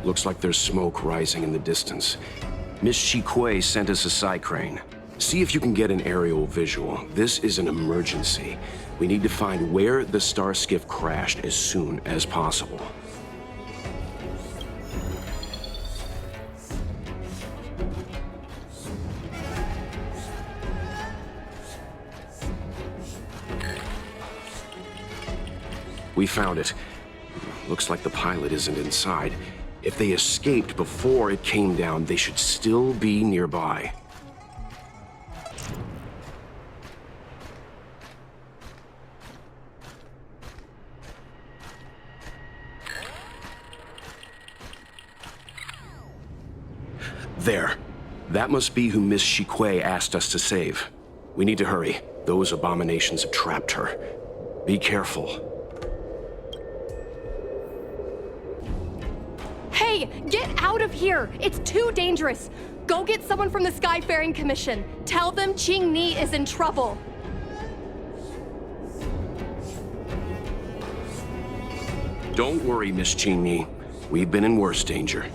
Looks like there's smoke rising in the distance. Miss Shikue sent us a psi crane. See if you can get an aerial visual. This is an emergency. We need to find where the star skiff crashed as soon as possible. We found it. Looks like the pilot isn't inside. If they escaped before it came down, they should still be nearby. There. That must be who Miss Shikue asked us to save. We need to hurry. Those abominations have trapped her. Be careful. Hey, get out of here! It's too dangerous! Go get someone from the Skyfaring Commission. Tell them Qing Ni is in trouble. Don't worry, Miss Qing Ni. We've been in worse danger.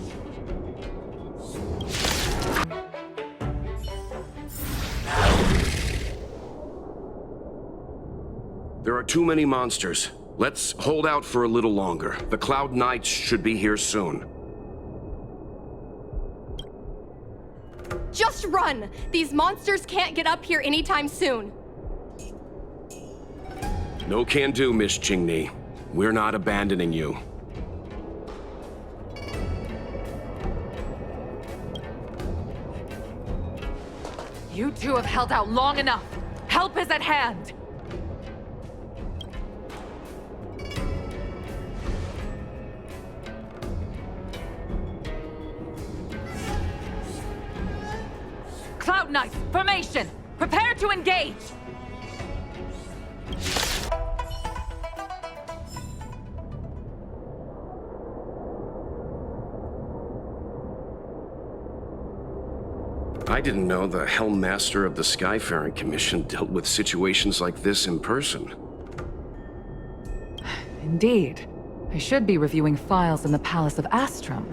There are too many monsters. Let's hold out for a little longer. The Cloud Knights should be here soon. Just run! These monsters can't get up here anytime soon. No can do, Miss Qing Ni. We're not abandoning you. You two have held out long enough. Help is at hand. Cloud Knights, formation! Prepare to engage! I didn't know the Helm Master of the Skyfaring Commission dealt with situations like this in person. Indeed. I should be reviewing files in the Palace of Astrum.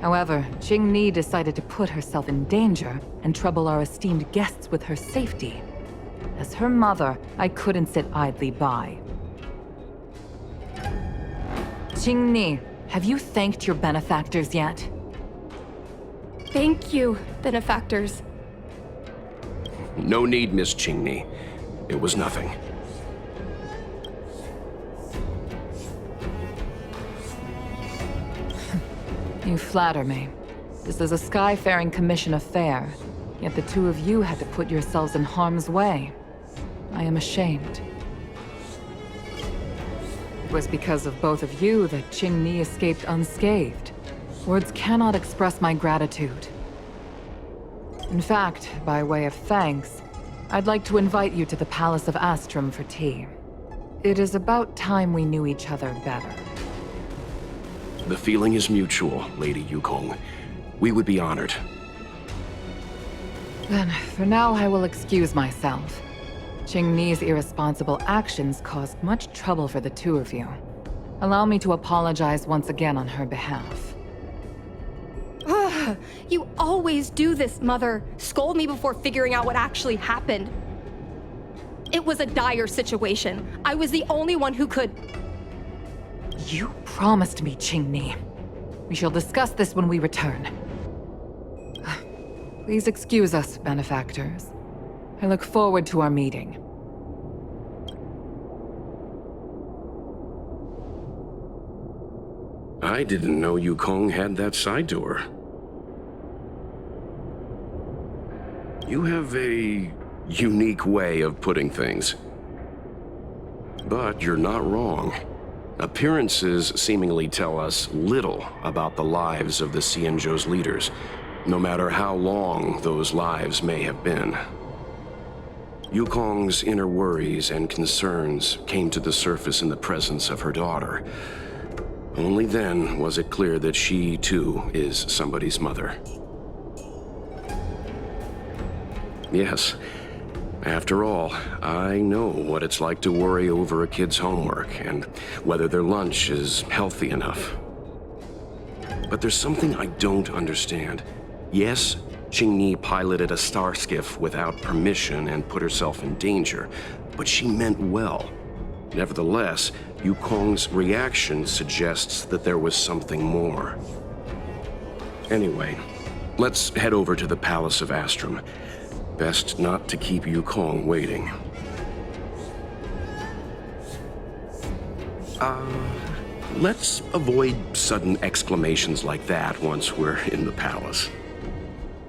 However, Qing Ni decided to put herself in danger and trouble our esteemed guests with her safety. As her mother, I couldn't sit idly by. Qing Ni, have you thanked your benefactors yet? Thank you, benefactors. No need, Miss Qing Ni. It was nothing. You flatter me. This is a Skyfaring Commission affair, yet the two of you had to put yourselves in harm's way. I am ashamed. It was because of both of you that Qing Ni escaped unscathed. Words cannot express my gratitude. In fact, by way of thanks, I'd like to invite you to the Palace of Astrum for tea. It is about time we knew each other better. The feeling is mutual, Lady Yukong. We would be honored. Then, for now, I will excuse myself. Qing Ni's irresponsible actions caused much trouble for the two of you. Allow me to apologize once again on her behalf. Ugh, you always do this, Mother. Scold me before figuring out what actually happened. It was a dire situation. I was the only one who could... You promised me, Qing Ni. We shall discuss this when we return. Please excuse us, benefactors. I look forward to our meeting. I didn't know Yukong had that side to her. You have a unique way of putting things. But you're not wrong. Appearances seemingly tell us little about the lives of the Xianzhou's leaders, no matter how long those lives may have been. Yukong's inner worries and concerns came to the surface in the presence of her daughter. Only then was it clear that she, too, is somebody's mother. Yes. After all, I know what it's like to worry over a kid's homework and whether their lunch is healthy enough. But there's something I don't understand. Yes, Qingni piloted a star skiff without permission and put herself in danger, but she meant well. Nevertheless, Yukong's reaction suggests that there was something more. Anyway, let's head over to the Palace of Astrum. Best not to keep Yukong waiting. Let's avoid sudden exclamations like that once we're in the palace.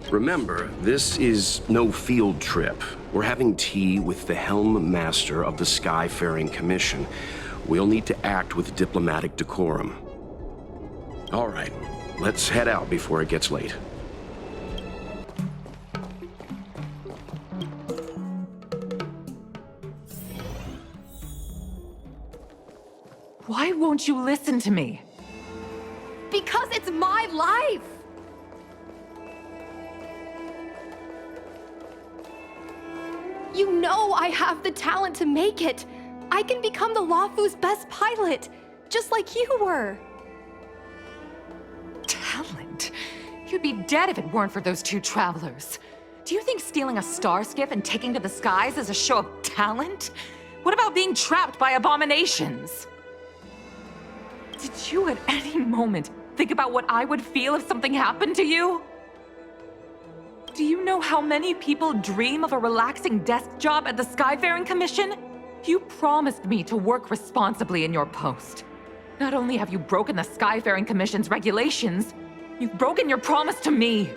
Remember, this is no field trip. We're having tea with the Helm Master of the Skyfaring Commission. We'll need to act with diplomatic decorum. All right, let's head out before it gets late. Why won't you listen to me? Because it's my life! You know I have the talent to make it. I can become the Luofu's best pilot, just like you were. Talent? You'd be dead if it weren't for those two travelers. Do you think stealing a star skiff and taking to the skies is a show of talent? What about being trapped by abominations? Did you at any moment think about what I would feel if something happened to you? Do you know how many people dream of a relaxing desk job at the Skyfaring Commission? You promised me to work responsibly in your post. Not only have you broken the Skyfaring Commission's regulations, you've broken your promise to me.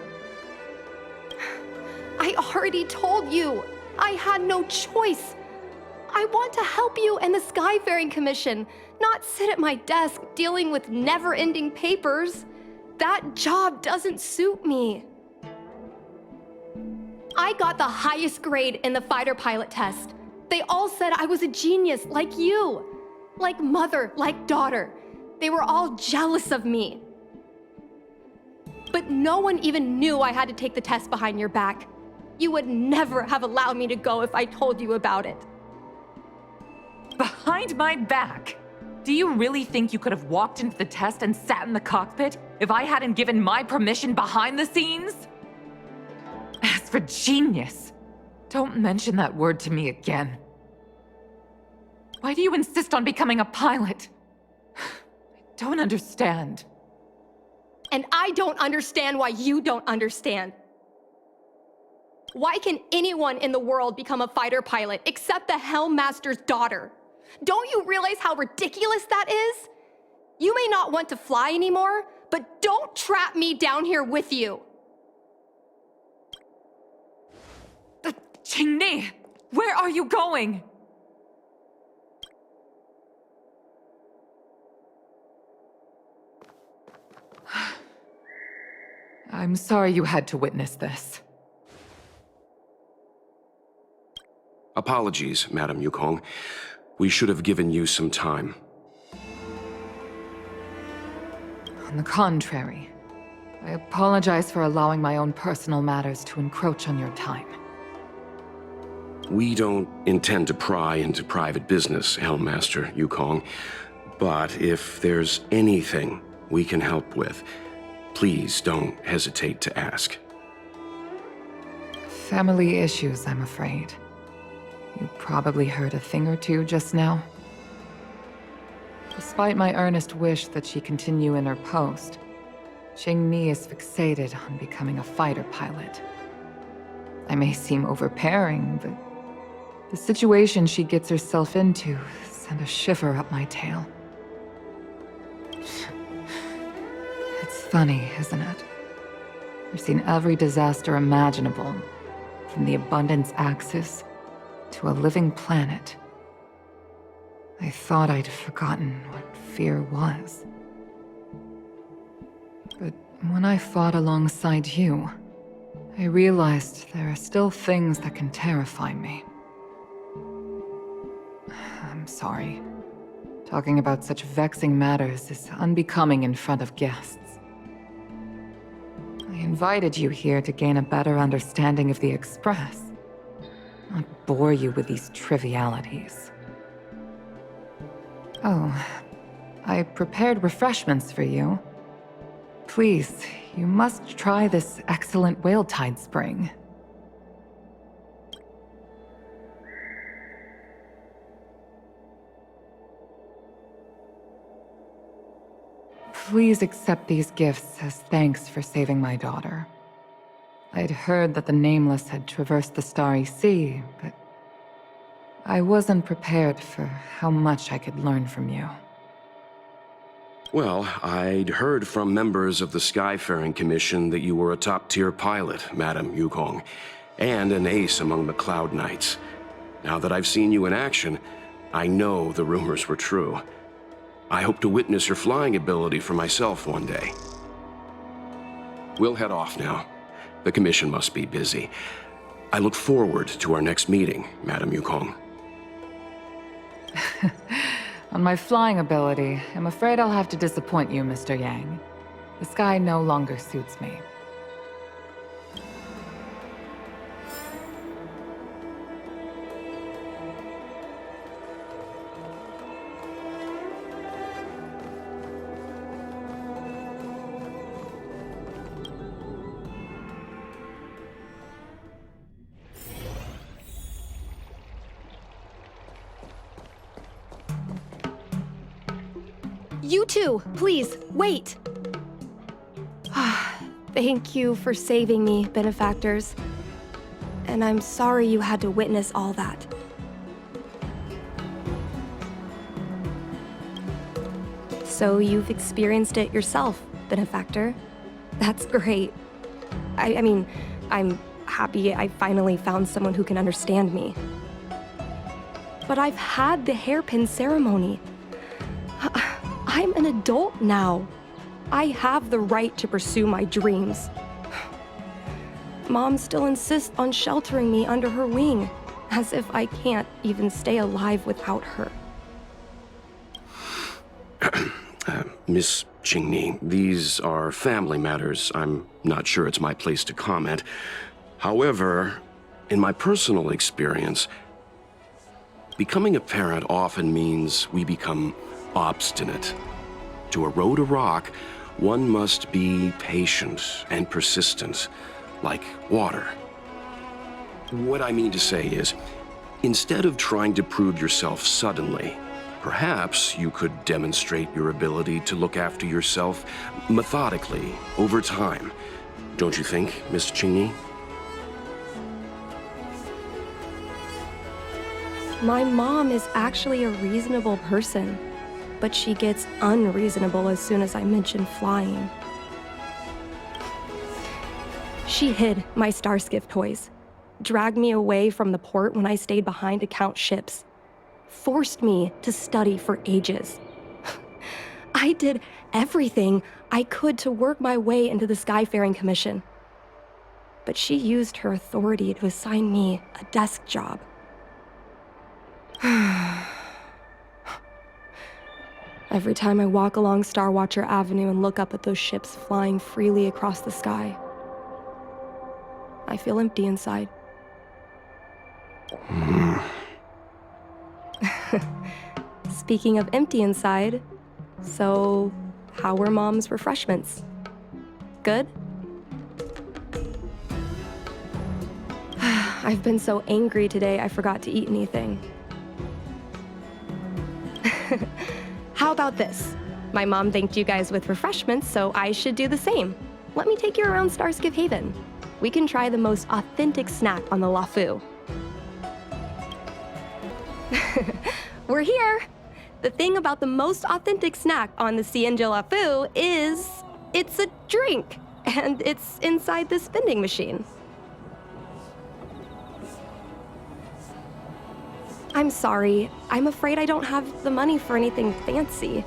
I already told you. I had no choice. I want to help you and the Skyfaring Commission, not sit at my desk dealing with never-ending papers. That job doesn't suit me. I got the highest grade in the fighter pilot test. They all said I was a genius, like you. Like mother, like daughter. They were all jealous of me. But no one even knew I had to take the test behind your back. You would never have allowed me to go if I told you about it. Behind my back? Do you really think you could have walked into the test and sat in the cockpit if I hadn't given my permission behind the scenes? As for genius, don't mention that word to me again. Why do you insist on becoming a pilot? I don't understand. And I don't understand why you don't understand. Why can anyone in the world become a fighter pilot except the Helm Master's daughter? Don't you realize how ridiculous that is? You may not want to fly anymore, but don't trap me down here with you. Qingni, where are you going? I'm sorry you had to witness this. Apologies, Madam Yukong. We should have given you some time. On the contrary, I apologize for allowing my own personal matters to encroach on your time. We don't intend to pry into private business, Helmmaster Yukong. But if there's anything we can help with, please don't hesitate to ask. Family issues, I'm afraid. You probably heard a thing or two just now. Despite my earnest wish that she continue in her post, Qingni is fixated on becoming a fighter pilot. I may seem overbearing, but the situation she gets herself into sent a shiver up my tail. It's funny, isn't it? I've seen every disaster imaginable, from the abundance axis to a living planet. I thought I'd forgotten what fear was. But when I fought alongside you, I realized there are still things that can terrify me. I'm sorry. Talking about such vexing matters is unbecoming in front of guests. I invited you here to gain a better understanding of the Express, not bore you with these trivialities. Oh, I prepared refreshments for you. Please, you must try this excellent whale tide spring. Please accept these gifts as thanks for saving my daughter. I'd heard that the Nameless had traversed the Starry Sea, but I wasn't prepared for how much I could learn from you. Well, I'd heard from members of the Skyfaring Commission that you were a top-tier pilot, Madam Yukong, and an ace among the Cloud Knights. Now that I've seen you in action, I know the rumors were true. I hope to witness your flying ability for myself one day. We'll head off now. The Commission must be busy. I look forward to our next meeting, Madam Yukong. On my flying ability, I'm afraid I'll have to disappoint you, Mr. Yang. The sky no longer suits me. You two, please, wait! Thank you for saving me, benefactors. And I'm sorry you had to witness all that. So you've experienced it yourself, benefactor. That's great. I mean, I'm happy I finally found someone who can understand me. But I've had the hairpin ceremony. I'm an adult now. I have the right to pursue my dreams. Mom still insists on sheltering me under her wing, as if I can't even stay alive without her. Miss Qingni, these are family matters. I'm not sure it's my place to comment. However, in my personal experience, becoming a parent often means we become obstinate. To erode a rock, one must be patient and persistent, like water. What I mean to say is, instead of trying to prove yourself suddenly, perhaps you could demonstrate your ability to look after yourself methodically over time. Don't you think, Miss Qingni? My mom is actually a reasonable person, but she gets unreasonable as soon as I mention flying. She hid my Starskiff toys, dragged me away from the port when I stayed behind to count ships, forced me to study for ages. I did everything I could to work my way into the Skyfaring Commission. But she used her authority to assign me a desk job. Every time I walk along Star Watcher Avenue and look up at those ships flying freely across the sky, I feel empty inside. Speaking of empty inside, so how were Mom's refreshments? Good? I've been so angry today I forgot to eat anything. How about this? My mom thanked you guys with refreshments, so I should do the same. Let me take you around Starskiff Haven. We can try the most authentic snack on the Lafu. We're here! The thing about the most authentic snack on the Cienja Lafu is it's a drink, and it's inside this vending machine. I'm sorry. I'm afraid I don't have the money for anything fancy.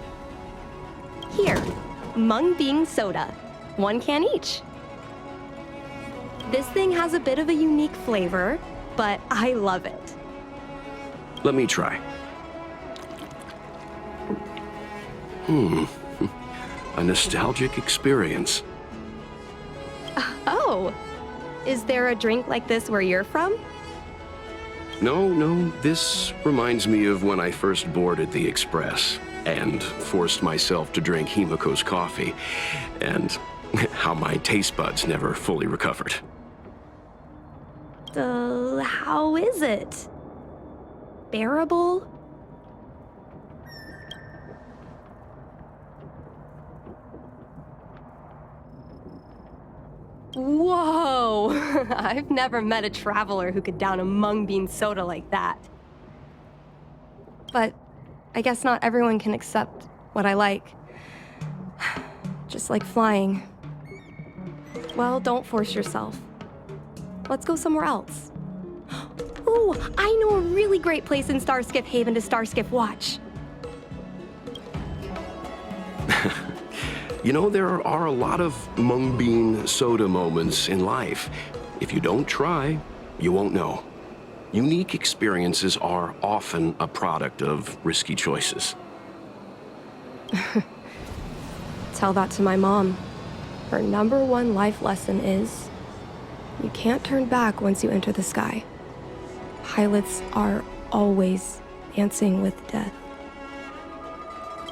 Here, Mung Bean Soda. 1 can each. This thing has a bit of a unique flavor, but I love it. Let me try. A nostalgic experience. Oh, is there a drink like this where you're from? No, this reminds me of when I first boarded the Express. and forced myself to drink Himiko's coffee, and how my taste buds never fully recovered. How is it? Bearable? Whoa! I've never met a traveler who could down a mung bean soda like that. But I guess not everyone can accept what I like. Just like flying. Well, don't force yourself. Let's go somewhere else. Ooh, I know a really great place in Starskiff Haven to Starskiff watch. You know, there are a lot of mung bean soda moments in life. If you don't try, you won't know. Unique experiences are often a product of risky choices. Tell that to my mom. Her #1 life lesson is, you can't turn back once you enter the sky. Pilots are always dancing with death.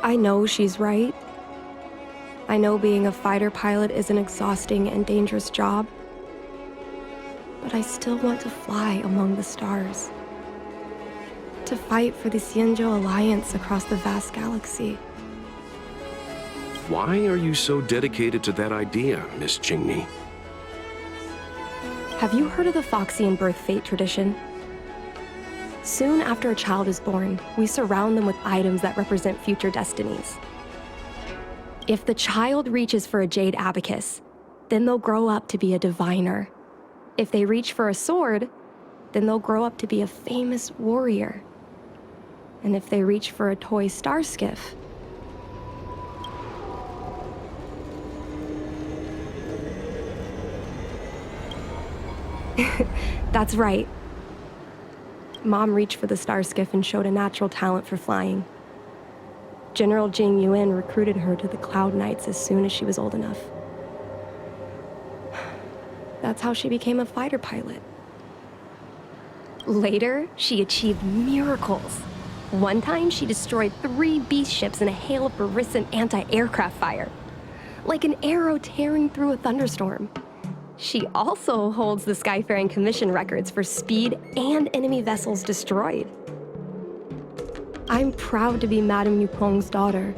I know she's right. I know being a fighter pilot is an exhausting and dangerous job. But I still want to fly among the stars. To fight for the Xianzhou Alliance across the vast galaxy. Why are you so dedicated to that idea, Miss Qingni? Have you heard of the Foxian birth fate tradition? Soon after a child is born, we surround them with items that represent future destinies. If the child reaches for a jade abacus, then they'll grow up to be a diviner. If they reach for a sword, then they'll grow up to be a famous warrior. And if they reach for a toy star skiff, that's right. Mom reached for the star skiff and showed a natural talent for flying. General Jing Yuan recruited her to the Cloud Knights as soon as she was old enough. That's how she became a fighter pilot. Later, she achieved miracles. One time, she destroyed 3 beast ships in a hail of Barissan anti-aircraft fire, like an arrow tearing through a thunderstorm. She also holds the Skyfaring Commission records for speed and enemy vessels destroyed. I'm proud to be Madame Yukong's daughter.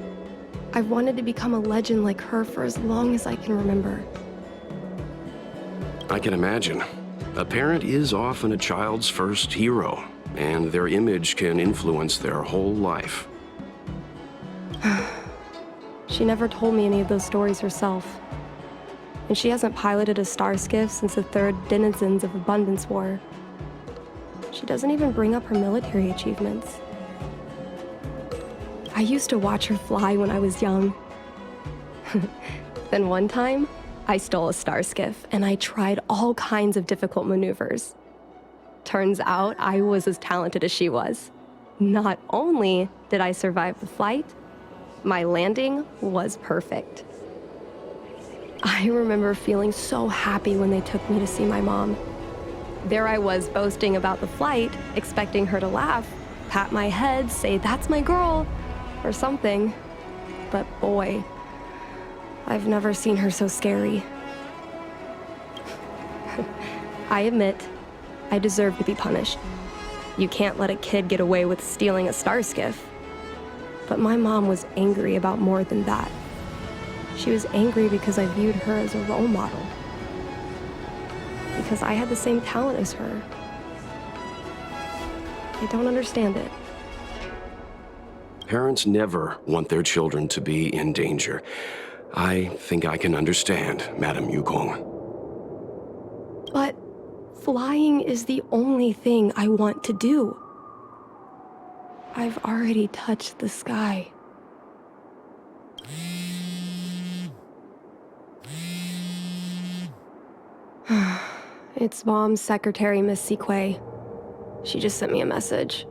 I've wanted to become a legend like her for as long as I can remember. I can imagine. A parent is often a child's first hero, and their image can influence their whole life. She never told me any of those stories herself. And she hasn't piloted a star skiff since the 3rd Denizens of Abundance War. She doesn't even bring up her military achievements. I used to watch her fly when I was young. Then one time, I stole a star skiff and I tried all kinds of difficult maneuvers. Turns out I was as talented as she was. Not only did I survive the flight, my landing was perfect. I remember feeling so happy when they took me to see my mom. There I was boasting about the flight, expecting her to laugh, pat my head, say, "That's my girl," or something. But boy, I've never seen her so scary. I admit, I deserve to be punished. You can't let a kid get away with stealing a star skiff. But my mom was angry about more than that. She was angry because I viewed her as a role model. Because I had the same talent as her. I don't understand it. Parents never want their children to be in danger. I think I can understand, Madame Yukong. But flying is the only thing I want to do. I've already touched the sky. It's Mom's secretary, Miss Sequay. She just sent me a message.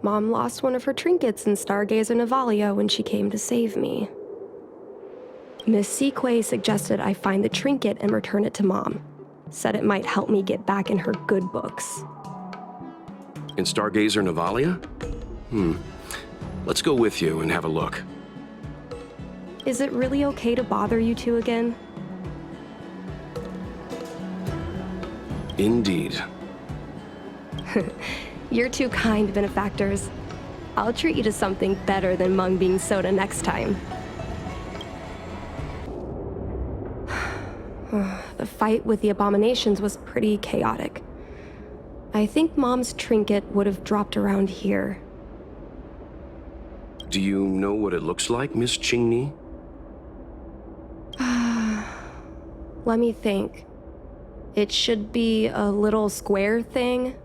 Mom lost one of her trinkets in Stargazer Navalia when she came to save me. Miss Sequay suggested I find the trinket and return it to Mom. Said it might help me get back in her good books. In Stargazer Navalia? Let's go with you and have a look. Is it really okay to bother you two again? Indeed. You're too kind, benefactors. I'll treat you to something better than mung bean soda next time. The fight with the abominations was pretty chaotic. I think Mom's trinket would have dropped around here. Do you know what it looks like, Miss Qingni? Let me think. It should be a little square thing.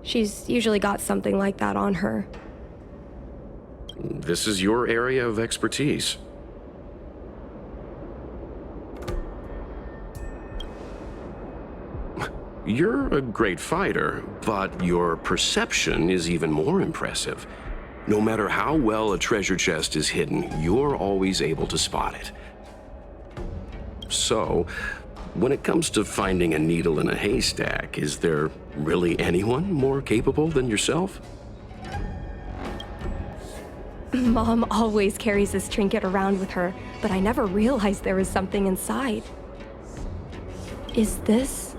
She's usually got something like that on her. This is your area of expertise. You're a great fighter, but your perception is even more impressive. No matter how well a treasure chest is hidden, you're always able to spot it. So, when it comes to finding a needle in a haystack, is there really anyone more capable than yourself? Mom always carries this trinket around with her, but I never realized there was something inside. Is this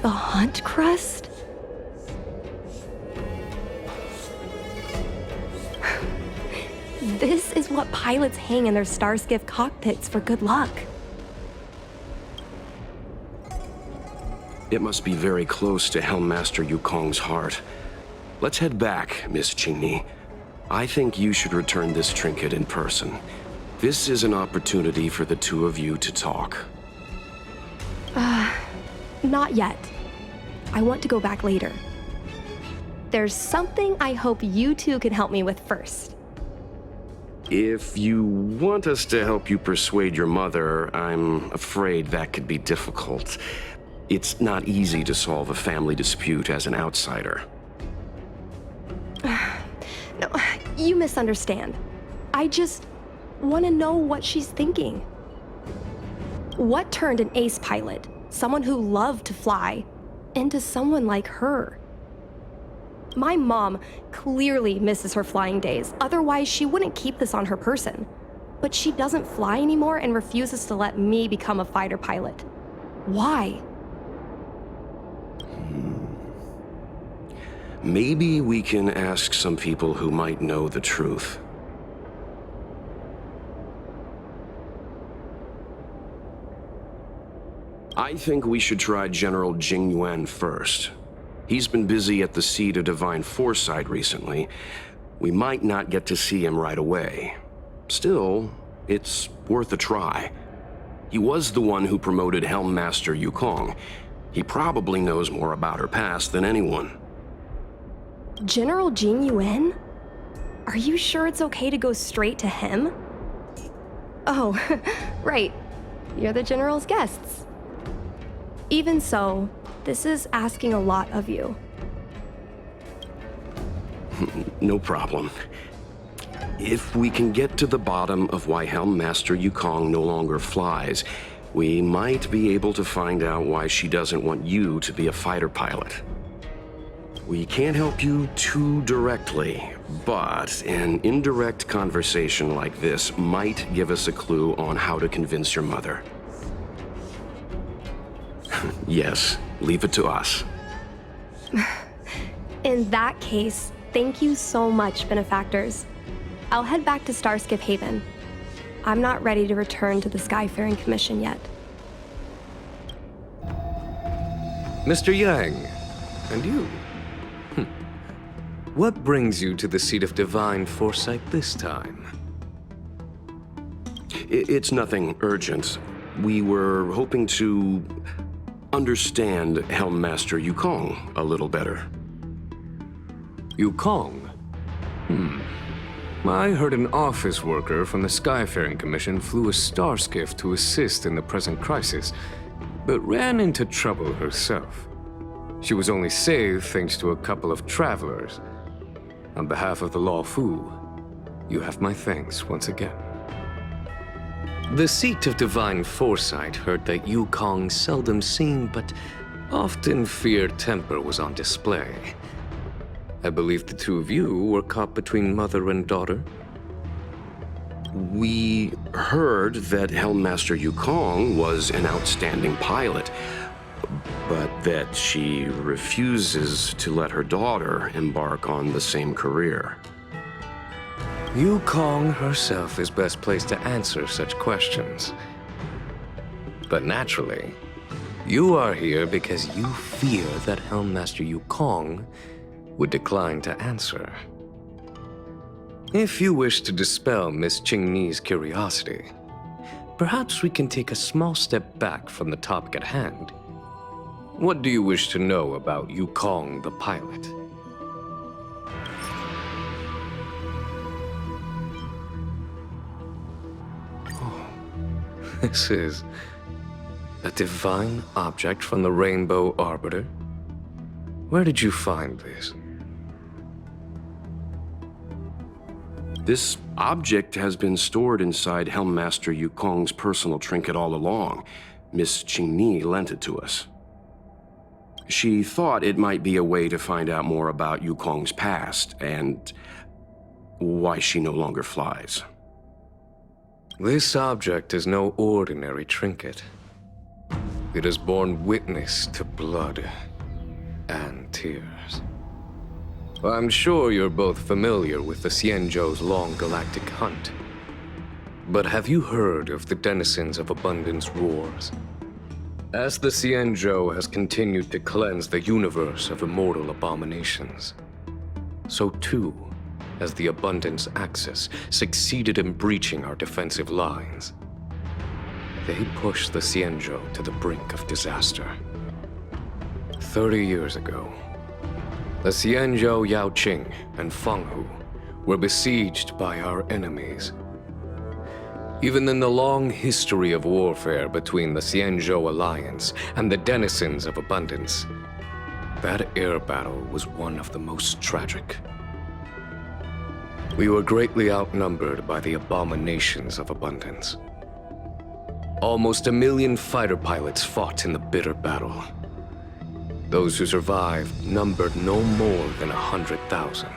the hunt crest? This is what pilots hang in their Starskiff cockpits for good luck. It must be very close to Helmmaster Yukong's heart. Let's head back, Miss Qingni. I think you should return this trinket in person. This is an opportunity for the two of you to talk. Not yet. I want to go back later. There's something I hope you two can help me with first. If you want us to help you persuade your mother, I'm afraid that could be difficult. It's not easy to solve a family dispute as an outsider. No, you misunderstand. I just want to know what she's thinking. What turned an ace pilot, someone who loved to fly, into someone like her? My mom clearly misses her flying days, otherwise she wouldn't keep this on her person. But she doesn't fly anymore and refuses to let me become a fighter pilot. Why? Maybe we can ask some people who might know the truth. I think we should try General Jing Yuan first. He's been busy at the Seat of Divine Foresight recently. We might not get to see him right away. Still, it's worth a try. He was the one who promoted Helmmaster Yukong. He probably knows more about her past than anyone. General Jing Yuan? Are you sure it's okay to go straight to him? Oh, right. You're the General's guests. Even so, this is asking a lot of you. No problem. If we can get to the bottom of why Helmmaster Yukong no longer flies, we might be able to find out why she doesn't want you to be a fighter pilot. We can't help you too directly, but an indirect conversation like this might give us a clue on how to convince your mother. Yes, leave it to us. In that case, thank you so much, benefactors. I'll head back to Starskiff Haven. I'm not ready to return to the Skyfaring Commission yet. Mr. Yang, and you? What brings you to the Seat of Divine Foresight this time? It's nothing urgent. We were hoping to understand Helmmaster Yukong a little better. Yukong? I heard an office worker from the Skyfaring Commission flew a starskiff to assist in the present crisis, but ran into trouble herself. She was only saved thanks to a couple of travelers. On behalf of the Law Fu, you have my thanks once again. The Seat of Divine Foresight heard that Yukong's seldom seen but often feared temper was on display. I believe the two of you were caught between mother and daughter. We heard that Helmmaster Yukong was an outstanding pilot, but that she refuses to let her daughter embark on the same career. Yukong herself is best placed to answer such questions. But naturally, you are here because you fear that Helmmaster Yukong would decline to answer. If you wish to dispel Miss Qingni's curiosity, perhaps we can take a small step back from the topic at hand. What do you wish to know about Yukong the pilot? Oh, this is a divine object from the Rainbow Arbiter? Where did you find this? This object has been stored inside Helmmaster Yukong's personal trinket all along. Miss Qingni lent it to us. She thought it might be a way to find out more about Yukong's past and why she no longer flies. This object is no ordinary trinket. It has borne witness to blood and tears. I'm sure you're both familiar with the Xianzhou's long galactic hunt. But have you heard of the denizens of Abundance Wars? As the Xianzhou has continued to cleanse the universe of immortal abominations, so too has the Abundance Axis succeeded in breaching our defensive lines. They pushed the Xianzhou to the brink of disaster. 30 years ago, the Xianzhou Yaoqing and Fenghu were besieged by our enemies. Even in the long history of warfare between the Xianzhou Alliance and the denizens of Abundance, that air battle was one of the most tragic. We were greatly outnumbered by the abominations of Abundance. Almost 1 million fighter pilots fought in the bitter battle. Those who survived numbered no more than 100,000.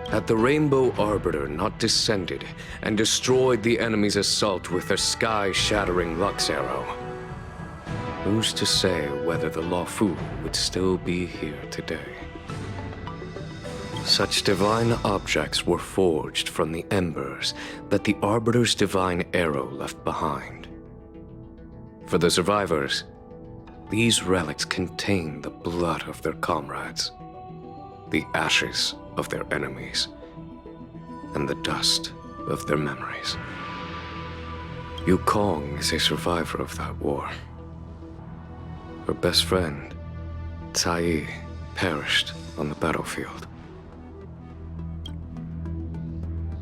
Had the Rainbow Arbiter not descended and destroyed the enemy's assault with their sky-shattering Lux Arrow, who's to say whether the Luofu would still be here today? Such divine objects were forged from the embers that the Arbiter's divine arrow left behind. For the survivors, these relics contain the blood of their comrades, the ashes of their enemies, and the dust of their memories. Yukong is a survivor of that war. Her best friend, Cai, perished on the battlefield.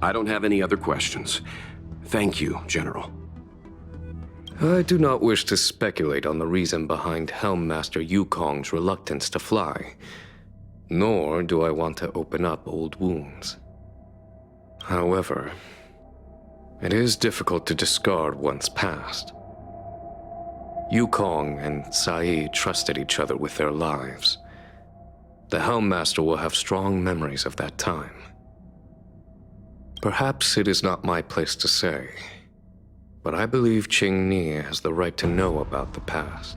I don't have any other questions. Thank you, General. I do not wish to speculate on the reason behind Helmmaster Yukong's reluctance to fly, nor do I want to open up old wounds. However, it is difficult to discard one's past. Yukong and Cai trusted each other with their lives. The Helmmaster will have strong memories of that time. Perhaps it is not my place to say, but I believe Qingni has the right to know about the past,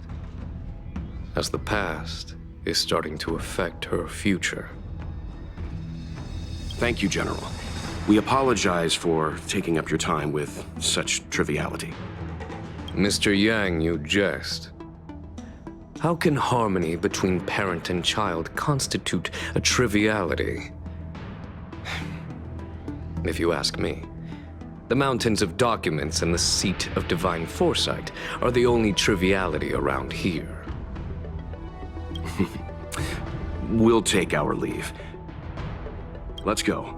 as the past is starting to affect her future. Thank you, General. We apologize for taking up your time with such triviality. Mr. Yang, you jest. How can harmony between parent and child constitute a triviality? If you ask me, the mountains of documents and the seat of divine foresight are the only triviality around here. We'll take our leave. Let's go.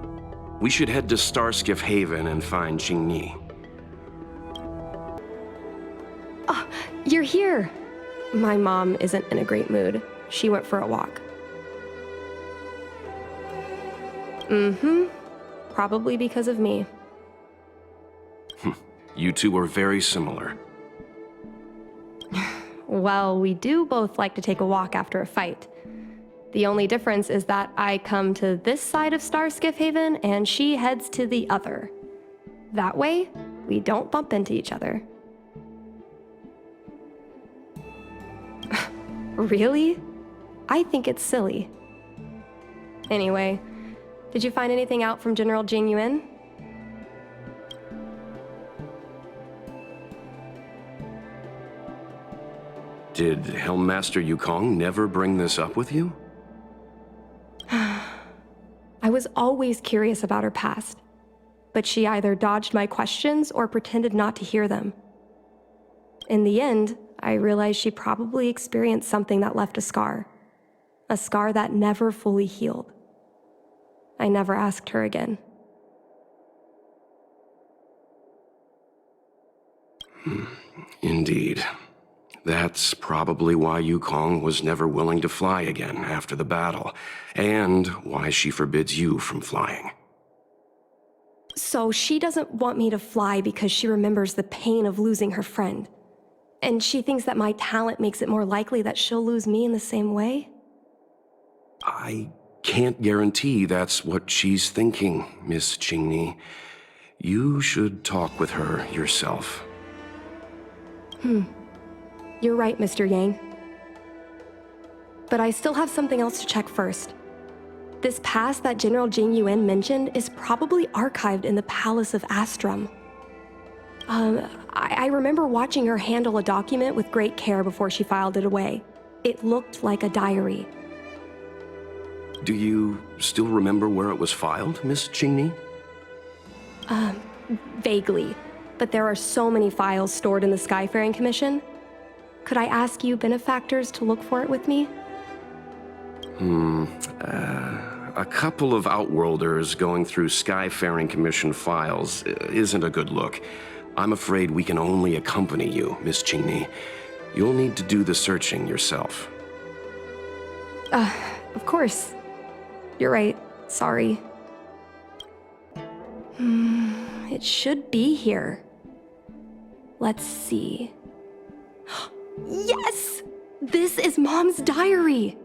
We should head to Starskiff Haven and find Qingni. You're here. My mom isn't in a great mood. She went for a walk. Probably because of me. You two are very similar. Well, we do both like to take a walk after a fight. The only difference is that I come to this side of Starskiff Haven and she heads to the other. That way, we don't bump into each other. Really? I think it's silly. Anyway, did you find anything out from General Jing Yuan? Did Helmmaster Yukong never bring this up with you? I was always curious about her past, but she either dodged my questions or pretended not to hear them. In the end, I realized she probably experienced something that left a scar that never fully healed. I never asked her again. Indeed. That's probably why Yukong was never willing to fly again after the battle, and why she forbids you from flying. So she doesn't want me to fly because she remembers the pain of losing her friend. And she thinks that my talent makes it more likely that she'll lose me in the same way? I can't guarantee that's what she's thinking, Miss Qingni. You should talk with her yourself. You're right, Mr. Yang. But I still have something else to check first. This past that General Jing Yuan mentioned is probably archived in the Palace of Astrum. I remember watching her handle a document with great care before she filed it away. It looked like a diary. Do you still remember where it was filed, Miss Qingni? Vaguely, but there are so many files stored in the Skyfaring Commission. Could I ask you benefactors to look for it with me? A couple of Outworlders going through Skyfaring Commission files isn't a good look. I'm afraid we can only accompany you, Miss Qingni. You'll need to do the searching yourself. Of course. You're right. Sorry. It should be here. Let's see. Yes! This is Mom's diary!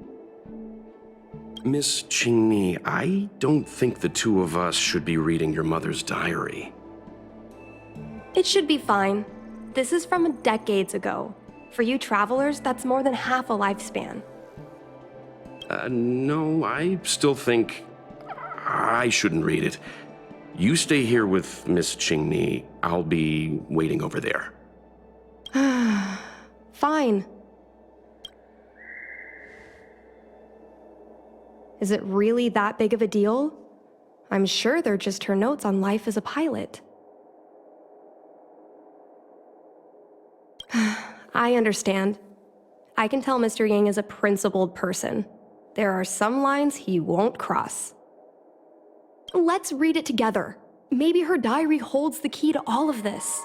Miss Qingni, I don't think the two of us should be reading your mother's diary. It should be fine. This is from decades ago. For you travelers, that's more than half a lifespan. No, I still think I shouldn't read it. You stay here with Miss Qingni. I'll be waiting over there. Fine. Is it really that big of a deal? I'm sure they're just her notes on life as a pilot. I understand. I can tell Mr. Yang is a principled person. There are some lines he won't cross. Let's read it together. Maybe her diary holds the key to all of this.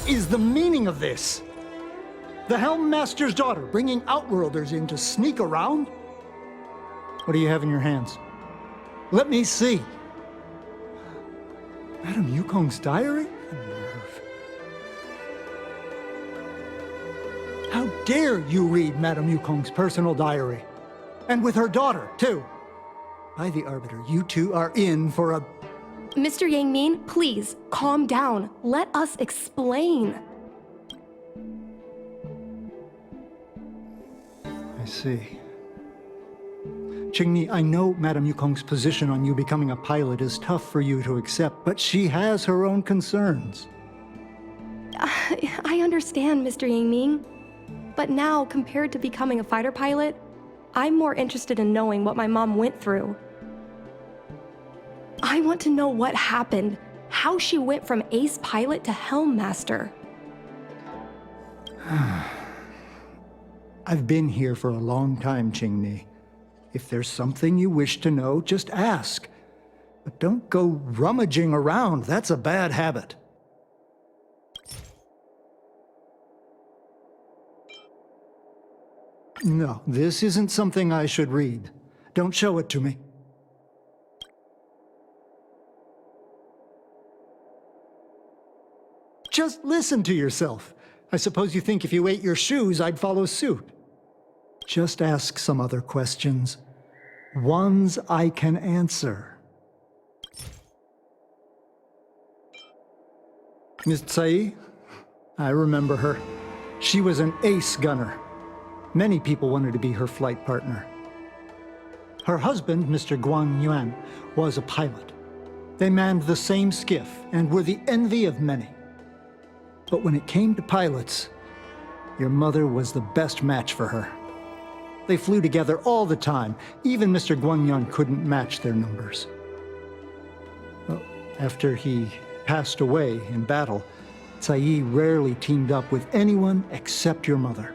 is the meaning of this? The Helm Master's daughter bringing Outworlders in to sneak around? What do you have in your hands? Let me see. Madame Yukong's diary? The nerve. How dare you read Madame Yukong's personal diary? And with her daughter, too. By the Arbiter, you two are in for a... Mr. Yang Min, please, calm down. Let us explain. I see. Qingni, I know Madame Yukong's position on you becoming a pilot is tough for you to accept, but she has her own concerns. I understand, Mr. Yang Ming. But now, compared to becoming a fighter pilot, I'm more interested in knowing what my mom went through. I want to know what happened, how she went from ace pilot to Helm Master. I've been here for a long time, Qingni. If there's something you wish to know, just ask. But don't go rummaging around. That's a bad habit. No, this isn't something I should read. Don't show it to me. Just listen to yourself. I suppose you think if you ate your shoes, I'd follow suit. Just ask some other questions. Ones I can answer. Miss Tsai? I remember her. She was an ace gunner. Many people wanted to be her flight partner. Her husband, Mr. Guan Yuan, was a pilot. They manned the same skiff and were the envy of many. But when it came to pilots, your mother was the best match for her. They flew together all the time. Even Mr. Guanyan couldn't match their numbers. Well, after he passed away in battle, Tsai rarely teamed up with anyone except your mother.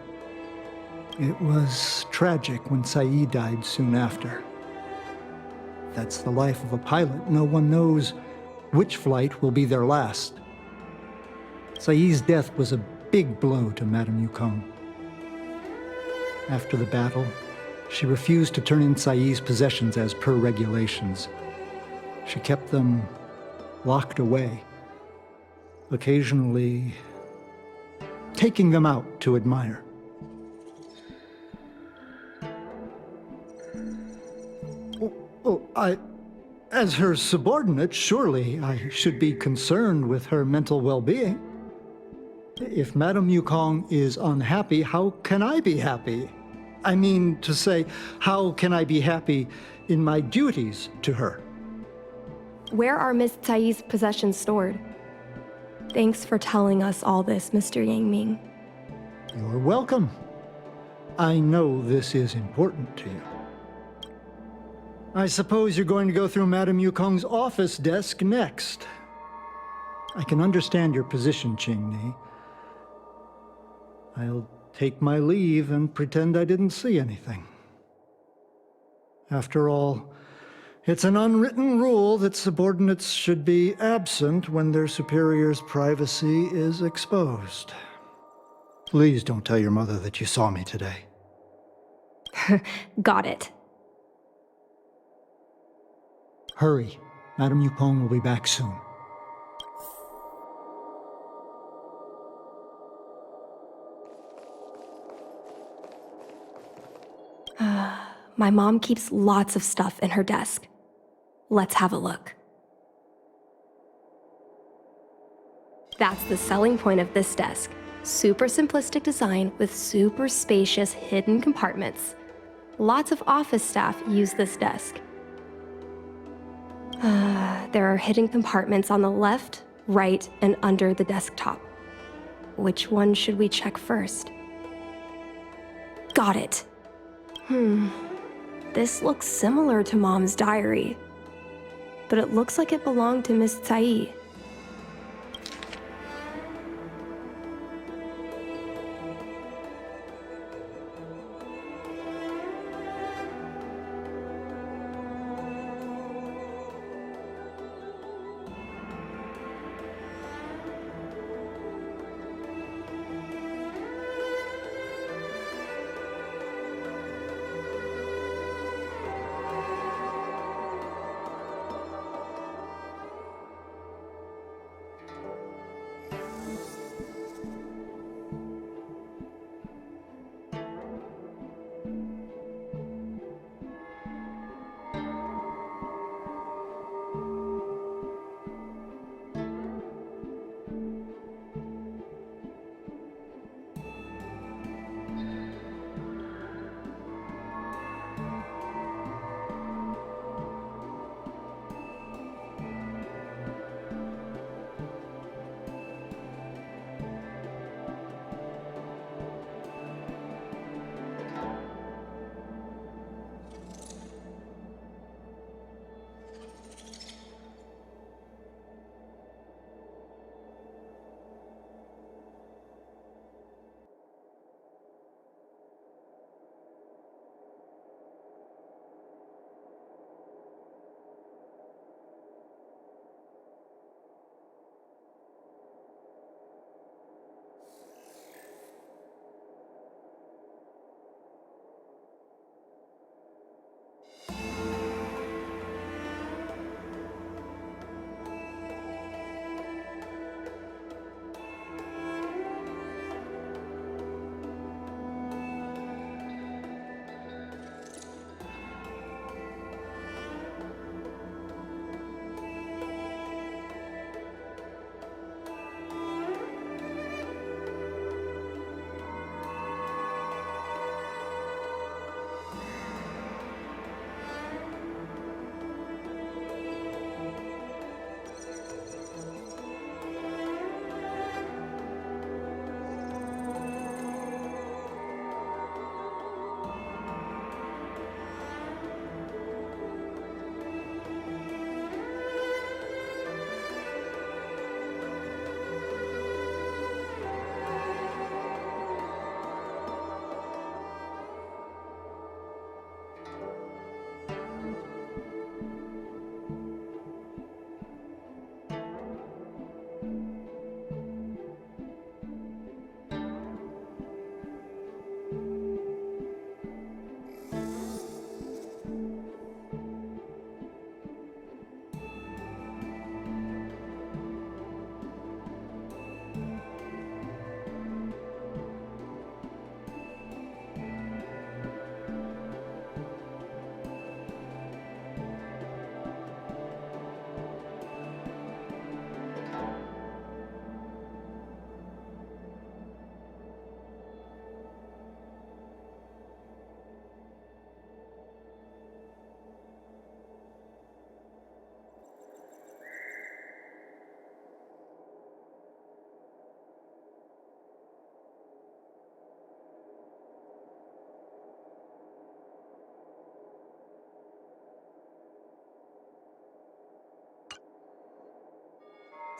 It was tragic when Tsai died soon after. That's the life of a pilot. No one knows which flight will be their last. Tsai's death was a big blow to Madame Yukong. After the battle, she refused to turn in Tsai's possessions as per regulations. She kept them locked away, occasionally taking them out to admire. As her subordinate, surely I should be concerned with her mental well-being. If Madame Yukong is unhappy, how can I be happy? I mean to say, how can I be happy in my duties to her? Where are Miss Tsai's possessions stored? Thanks for telling us all this, Mr. Yang Ming. You're welcome. I know this is important to you. I suppose you're going to go through Madame Yukong's office desk next. I can understand your position, Qingni. I'll take my leave and pretend I didn't see anything. After all, it's an unwritten rule that subordinates should be absent when their superior's privacy is exposed. Please don't tell your mother that you saw me today. Got it. Hurry. Madame Yukong will be back soon. My mom keeps lots of stuff in her desk. Let's have a look. That's the selling point of this desk. Super simplistic design with super spacious hidden compartments. Lots of office staff use this desk. There are hidden compartments on the left, right, and under the desktop. Which one should we check first? Got it. This looks similar to Mom's diary, but it looks like it belonged to Miss Tsai.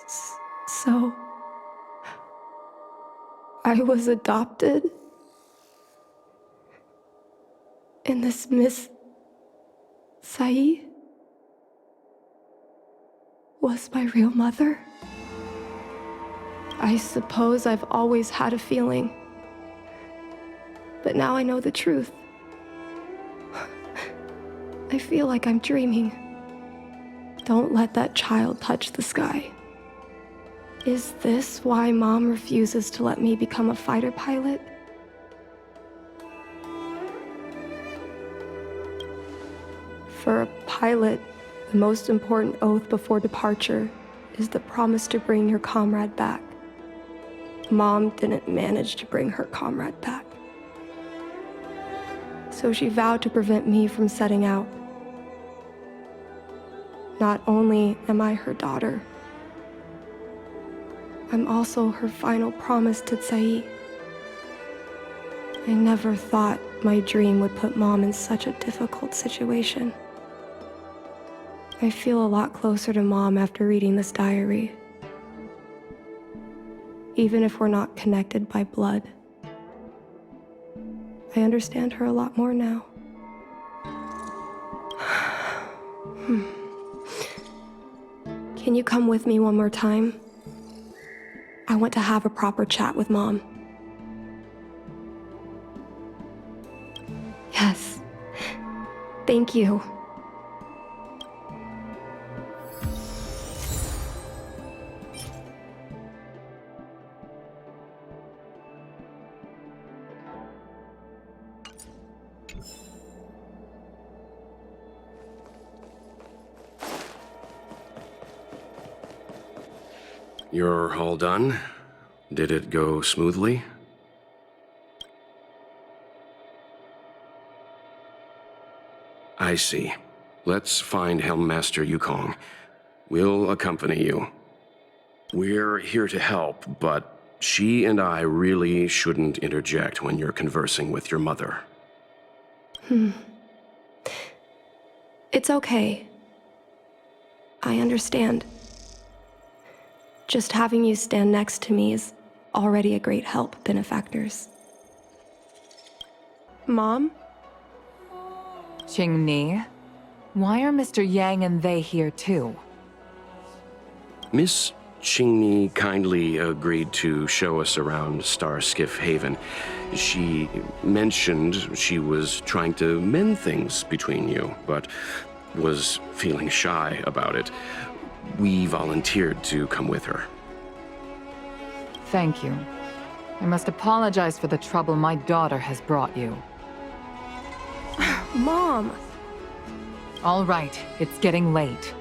So, I was adopted? And this Miss Sai was my real mother? I suppose I've always had a feeling. But now I know the truth. I feel like I'm dreaming. Don't let that child touch the sky. Is this why Mom refuses to let me become a fighter pilot? For a pilot, the most important oath before departure is the promise to bring your comrade back. Mom didn't manage to bring her comrade back. So she vowed to prevent me from setting out. Not only am I her daughter, I'm also her final promise to Tsai. I never thought my dream would put Mom in such a difficult situation. I feel a lot closer to Mom after reading this diary. Even if we're not connected by blood, I understand her a lot more now. Can you come with me one more time? I want to have a proper chat with Mom. Yes. Thank you. You're all done? Did it go smoothly? I see. Let's find Helmmaster Yukong. We'll accompany you. We're here to help, but she and I really shouldn't interject when you're conversing with your mother. It's okay. I understand. Just having you stand next to me is already a great help, benefactors. Mom? Qingni, why are Mr. Yang and they here too? Miss Qingni kindly agreed to show us around Star Skiff Haven. She mentioned she was trying to mend things between you, but was feeling shy about it. We volunteered to come with her. Thank you. I must apologize for the trouble my daughter has brought you. Mom! All right, it's getting late.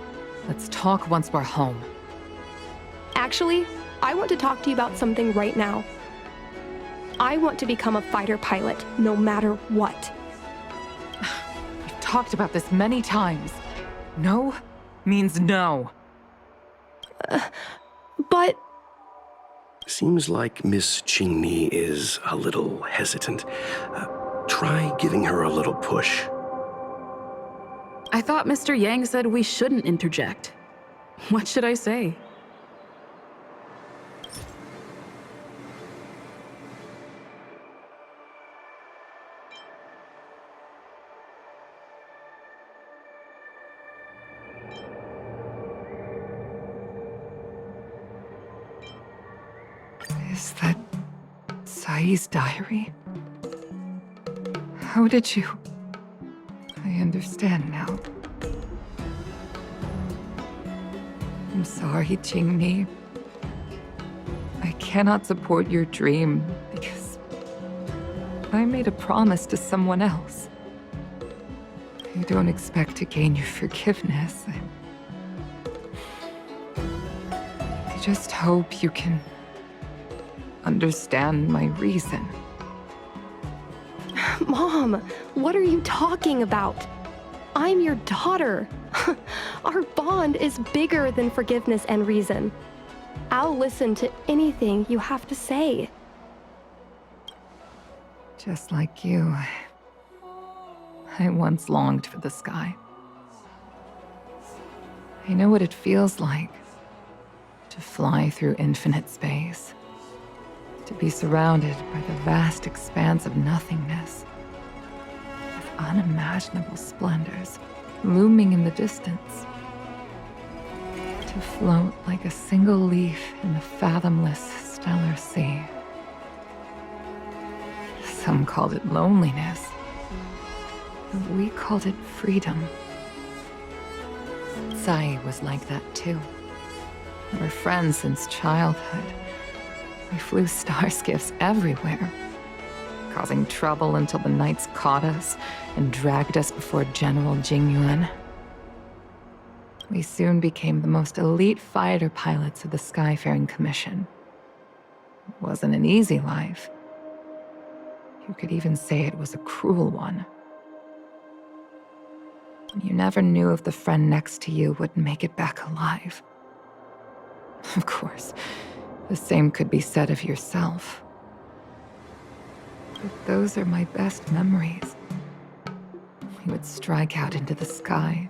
Let's talk once we're home. Actually, I want to talk to you about something right now. I want to become a fighter pilot, no matter what. We've talked about this many times. No means no. But... Seems like Miss Qingni is a little hesitant. Try giving her a little push. I thought Mr. Yang said we shouldn't interject. What should I say? Is that Sai's diary? How did you... I understand now. I'm sorry, Qingni. I cannot support your dream because I made a promise to someone else. I don't expect to gain your forgiveness. I just hope you can understand my reason. Mom, what are you talking about? I'm your daughter. Our bond is bigger than forgiveness and reason. I'll listen to anything you have to say. Just like you, I once longed for the sky. I know what it feels like To fly through infinite space. To be surrounded by the vast expanse of nothingness. With unimaginable splendors looming in the distance. To float like a single leaf in the fathomless stellar sea. Some called it loneliness. But we called it freedom. Sai was like that too. We're friends since childhood. We flew star skiffs everywhere, causing trouble until the knights caught us and dragged us before General Jingyuan. We soon became the most elite fighter pilots of the Skyfaring Commission. It wasn't an easy life. You could even say it was a cruel one. You never knew if the friend next to you would make it back alive. Of course, the same could be said of yourself. But those are my best memories. We would strike out into the sky,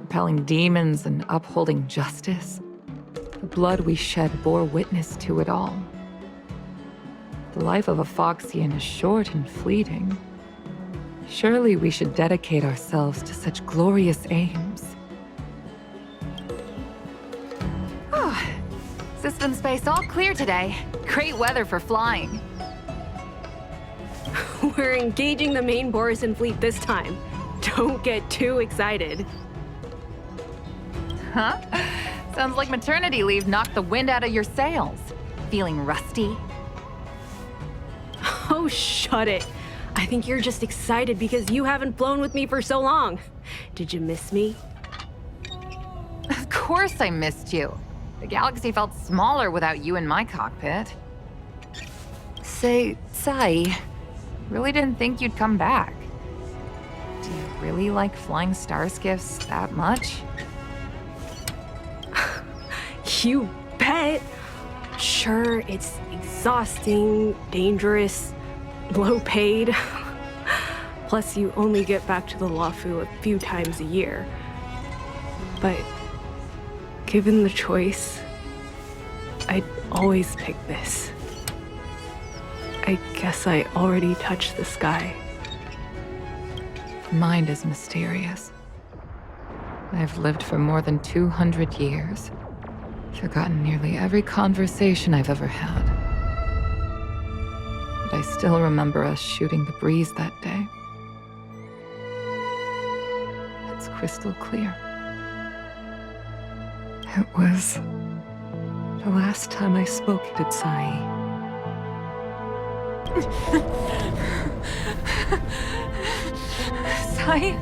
repelling demons and upholding justice. The blood we shed bore witness to it all. The life of a Foxian is short and fleeting. Surely we should dedicate ourselves to such glorious aims. System space all clear today. Great weather for flying. We're engaging the main Borisan fleet this time. Don't get too excited. Huh? Sounds like maternity leave knocked the wind out of your sails. Feeling rusty? Oh, shut it. I think you're just excited because you haven't flown with me for so long. Did you miss me? Of course I missed you. The galaxy felt smaller without you in my cockpit. Say, Sai, really didn't think you'd come back. Do you really like flying star skiffs that much? You bet. Sure, it's exhausting, dangerous, low paid. Plus, you only get back to the Luofu a few times a year. But given the choice, I'd always pick this. I guess I already touched the sky. Mind is mysterious. I've lived for more than 200 years. Forgotten nearly every conversation I've ever had. But I still remember us shooting the breeze that day. It's crystal clear. It was the last time I spoke to Sai. Sai?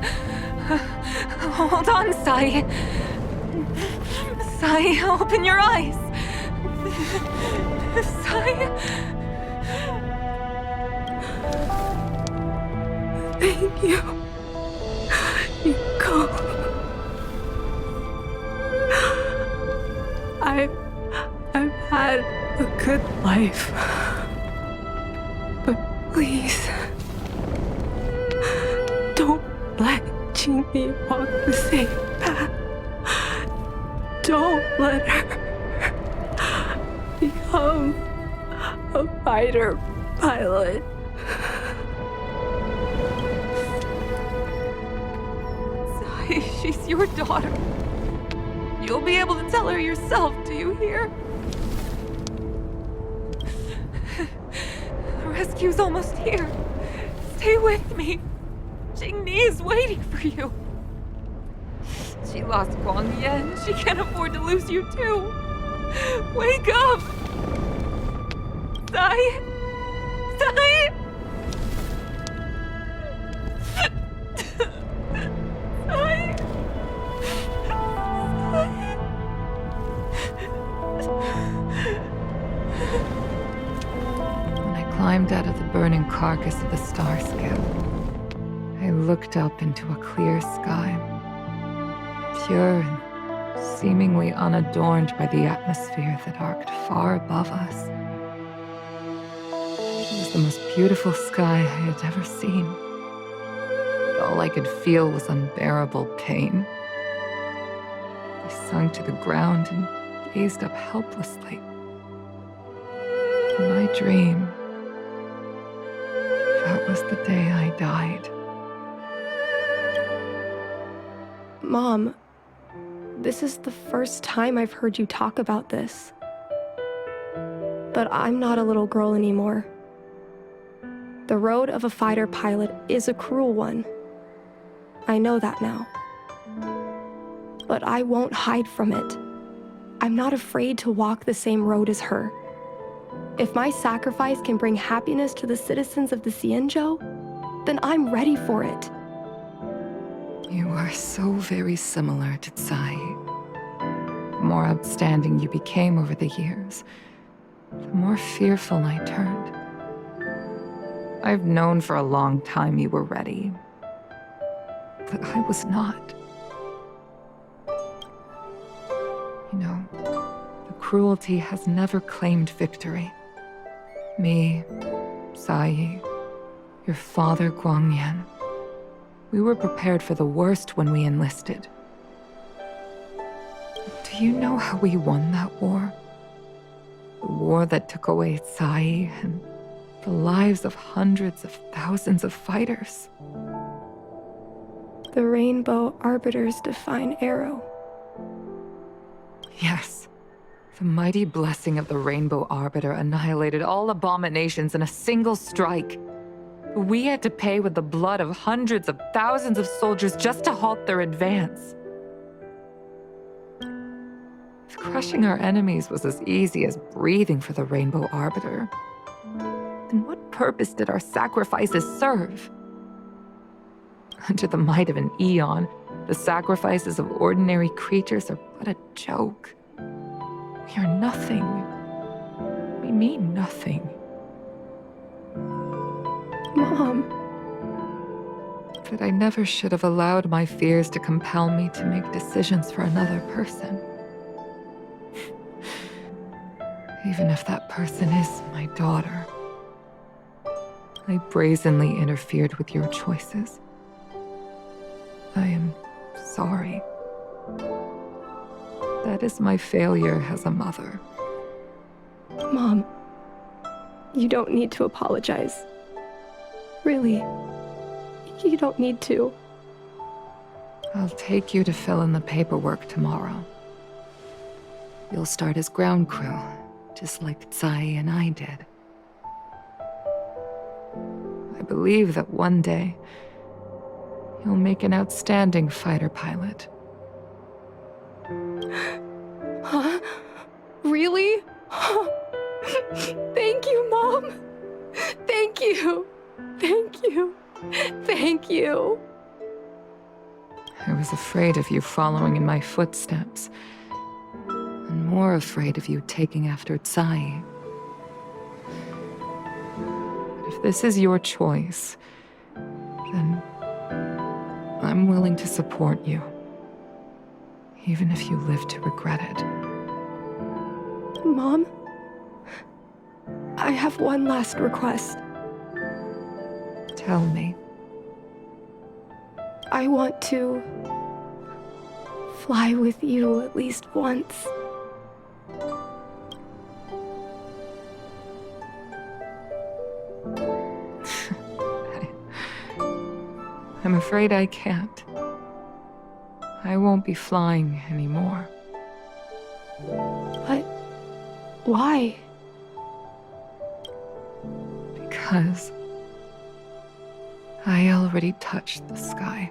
Hold on, Sai. Sai, open your eyes. Sai? Thank you, Yukong. I've had a good life. But please, don't let Jinmi walk the same path. Don't let her become a fighter pilot. Sai, she's your daughter. You'll be able to tell her yourself, do you hear? The rescue's almost here. Stay with me. Jingni is waiting for you. She lost Guang Yan. She can't afford to lose you too. Wake up! Sai! Sai! Sai! When I climbed out of the burning carcass of the star skiff, I looked up into a clear sky, pure and seemingly unadorned by the atmosphere that arced far above us. It was the most beautiful sky I had ever seen. But all I could feel was unbearable pain. I sunk to the ground and gazed up helplessly. In my dream, that was the day I died. Mom, this is the first time I've heard you talk about this. But I'm not a little girl anymore. The road of a fighter pilot is a cruel one. I know that now. But I won't hide from it. I'm not afraid to walk the same road as her. If my sacrifice can bring happiness to the citizens of the Xianzhou, then I'm ready for it. You are so very similar to Tsai. The more outstanding you became over the years, the more fearful I turned. I've known for a long time you were ready, but I was not. You know, the cruelty has never claimed victory. Me, Tsai, your father Guangyan, we were prepared for the worst when we enlisted. Do you know how we won that war? The war that took away Tsai and the lives of hundreds of thousands of fighters. The Rainbow Arbiter's divine arrow. Yes. The mighty blessing of the Rainbow Arbiter annihilated all abominations in a single strike. We had to pay with the blood of hundreds of thousands of soldiers just to halt their advance. If crushing our enemies was as easy as breathing for the Rainbow Arbiter, then what purpose did our sacrifices serve? Under the might of an eon, the sacrifices of ordinary creatures are but a joke. We are nothing. We mean nothing. Mom. But I never should have allowed my fears to compel me to make decisions for another person. Even if that person is my daughter. I brazenly interfered with your choices. I am sorry. That is my failure as a mother. Mom, you don't need to apologize. Really, you don't need to. I'll take you to fill in the paperwork tomorrow. You'll start as ground crew, just like Tsai and I did. I believe that one day, you'll make an outstanding fighter pilot. Huh? Really? Thank you, Mom. Thank you. Thank you. Thank you. I was afraid of you following in my footsteps, and more afraid of you taking after Tsai. But if this is your choice, then I'm willing to support you, even if you live to regret it. Mom, I have one last request. Tell me. I want to fly with you at least once. I'm afraid I can't. I won't be flying anymore. But why? Because I already touched the sky.